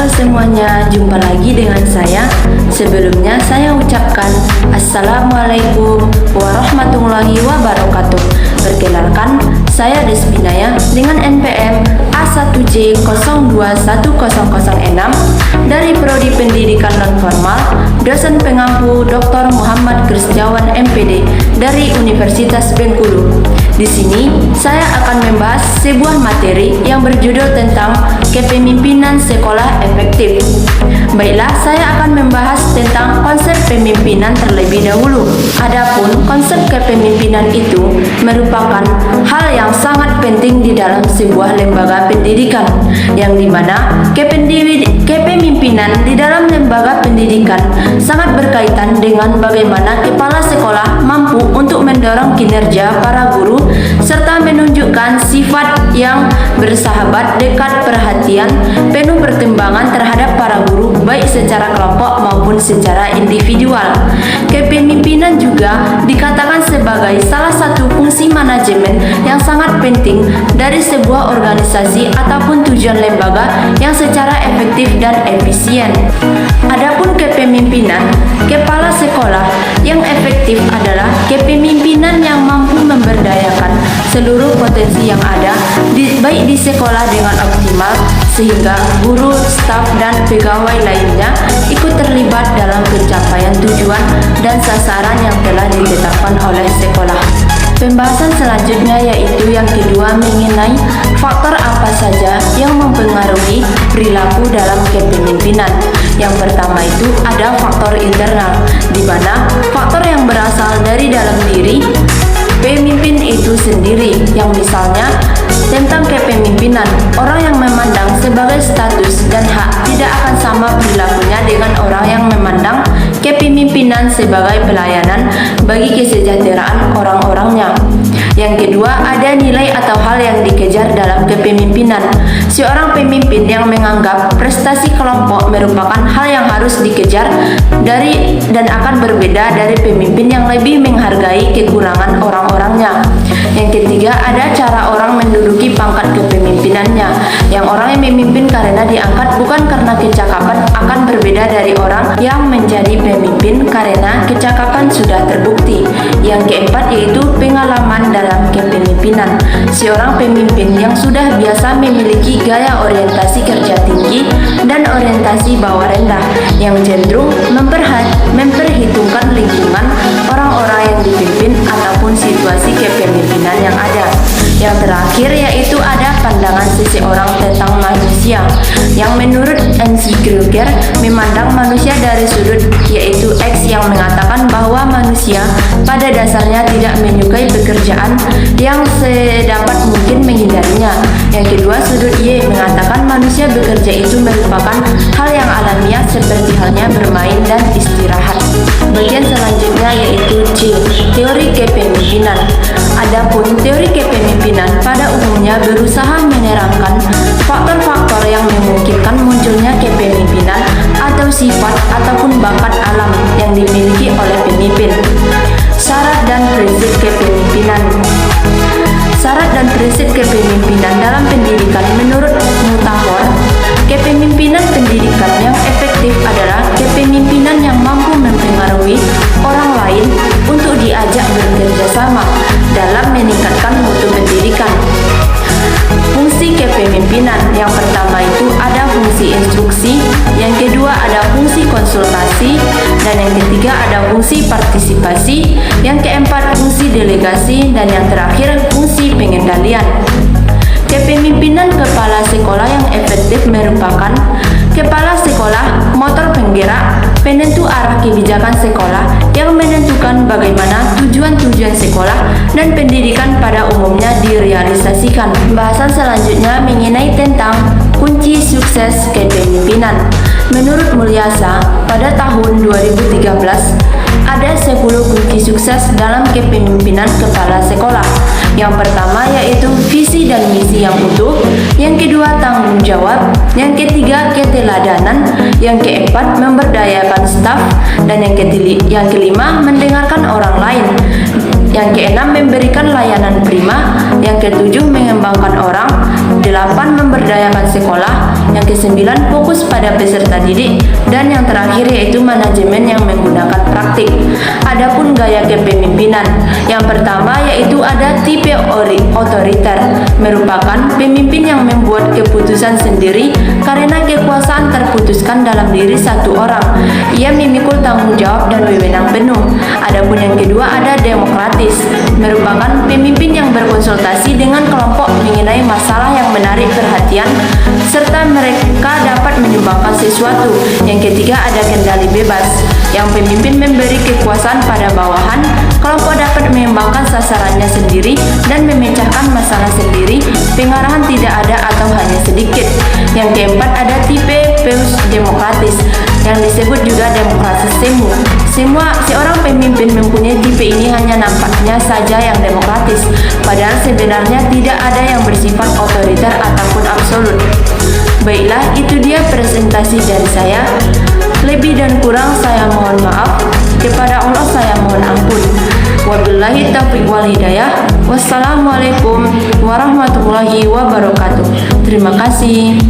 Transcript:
Halo semuanya, jumpa lagi dengan saya. Sebelumnya saya ucapkan Assalamualaikum warahmatullahi wabarakatuh. Perkenalkan, saya Desbinaya dengan NPM A1J021006 dari Prodi Pendidikan Nonformal, dosen pengampu Dr. Muhammad Krisdawan MPD dari Universitas Bengkulu. Di sini saya akan membahas sebuah materi yang berjudul tentang kepemimpinan sekolah efektif. Baiklah, saya akan membahas tentang konsep pemimpinan terlebih dahulu. Adapun konsep kepemimpinan itu merupakan hal yang sangat penting di dalam sebuah lembaga pendidikan, yang dimana kepemimpinan di dalam lembaga pendidikan sangat berkaitan dengan bagaimana kepala sekolah mampu untuk mendorong kinerja para guru serta menunjukkan sifat yang bersahabat, dekat, perhatian, penuh pertimbangan terhadap para guru baik secara kelompok maupun secara individual. Kepemimpinan juga dikatakan sebagai salah satu fungsi manajemen yang sangat penting dari sebuah organisasi ataupun tujuan lembaga yang secara efektif dan efisien. Adapun kepemimpinan kepala sekolah yang efektif adalah kepemimpinan yang mampu memberdayakan seluruh potensi yang ada baik di sekolah dengan optimal, sehingga guru, staf, dan pegawai lainnya ikut terlibat dalam pencapaian tujuan dan sasaran yang telah ditetapkan oleh sekolah. Pembahasan selanjutnya yaitu yang kedua, mengenai faktor apa saja yang mempengaruhi perilaku dalam kepemimpinan. Yang pertama itu ada faktor internal, di mana faktor yang berasal dari dalam diri pemimpin itu sendiri, yang misalnya tentang kepemimpinan, orang yang memandang sebagai status dan hak tidak akan sama perilakunya dengan orang yang memandang kepemimpinan sebagai pelayanan bagi kesejahteraan orang-orangnya. Yang kedua, ada nilai atau hal yang dikejar dalam kepemimpinan. Seorang pemimpin yang menganggap prestasi kelompok merupakan hal yang harus dikejar dan akan berbeda dari pemimpin yang lebih menghargai kekurangan orang-orangnya. Yang ketiga, ada cara orang menduduki pangkat kepemimpinannya. Yang orang yang memimpin karena diangkat bukan karena kecakapan akan berbeda dari orang yang menjadi pemimpin karena kecakapan sudah terbukti. Yang keempat yaitu pengalaman dalam kepemimpinan. Seorang pemimpin yang sudah biasa memiliki gaya orientasi kerja tinggi dan orientasi bawah rendah yang cenderung memperhitungkan lingkungan, orang-orang yang dipimpin ataupun situasi kepemimpinan yang ada. Yang terakhir yaitu ada pandangan seseorang tentang manusia, yang menurut N.C. Kruger memandang manusia dari sudut yaitu X, yang mengatakan bahwa manusia pada dasarnya tidak menyukai pekerjaan yang sedapat mungkin menghindarinya. Yang kedua, sudut Y mengatakan manusia bekerja itu merupakan hal yang alamiah seperti halnya bermain dan istirahat. Bagian selanjutnya yaitu C, teori kepemimpinan. Adapun teori kepemimpinan pada umumnya berusaha menerangkan faktor-faktor yang memungkinkan munculnya kepemimpinan atau sifat ataupun bakat alam yang dimiliki oleh pemimpin. Syarat dan prinsip kepemimpinan. Syarat dan prinsip kepemimpinan dalam pendidikan menurut Mutahor, kepemimpinan pendidikan yang efektif adalah kepemimpinan yang mampu mempengaruhi orang lain untuk diajak bekerja sama dalam meningkatkan mutu pendidikan. Fungsi kepemimpinan yang pertama itu ada fungsi instruksi, yang kedua ada fungsi konsultasi, dan yang ketiga ada fungsi partisipasi, yang keempat fungsi delegasi, dan yang terakhir fungsi pengendalian. Kepemimpinan kepala sekolah yang efektif merupakan kepala sekolah motor penggerak, penentu arah kebijakan sekolah yang menentukan bagaimana tujuan-tujuan sekolah dan pendidikan pada umumnya direalisasikan. Pembahasan selanjutnya mengenai tentang kunci sukses kepemimpinan. Menurut Mulyasa, pada tahun 2013 ada 10 kunci sukses dalam kepemimpinan kepala sekolah. Yang pertama yaitu visi dan misi yang utuh, yang kedua tanggung jawab, yang ketiga keteladanan, yang keempat memberdayakan staf, dan yang kelima mendengarkan orang lain, yang keenam memberikan layanan prima, yang ketujuh mengembangkan orang, 8 memberdayakan sekolah, Yang kesembilan, fokus pada peserta didik. Dan yang terakhir yaitu manajemen yang menggunakan praktik. Adapun gaya kepemimpinan, yang pertama yaitu ada tipe otoriter, merupakan pemimpin yang membuat keputusan sendiri karena kekuasaan terputuskan dalam diri satu orang. Ia memikul tanggung jawab dan wewenang penuh. Adapun yang kedua ada demokratis, merupakan pemimpin yang berkonsultasi dengan kelompok mengenai masalah yang menarik perhatian serta mereka dapat menyumbangkan sesuatu. Yang ketiga ada kendali bebas, yang pemimpin memberi kekuasaan pada bawahan. Kelompok dapat mengembangkan sasarannya sendiri dan memecahkan masalah sendiri. Pengarahan tidak ada atau hanya sedikit. Yang keempat ada tipe Peus demokratis, yang disebut juga demokrasi semu. Seorang pemimpin mempunyai tipe ini hanya nampaknya saja yang demokratis, padahal sebenarnya tidak ada yang bersifat otoriter ataupun absolut. Baiklah, itu dia presentasi dari saya. Lebih dan kurang saya mohon maaf. Kepada Allah saya mohon ampun. Wabillahi taufiq wal hidayah. Wassalamualaikum warahmatullahi wabarakatuh. Terima kasih.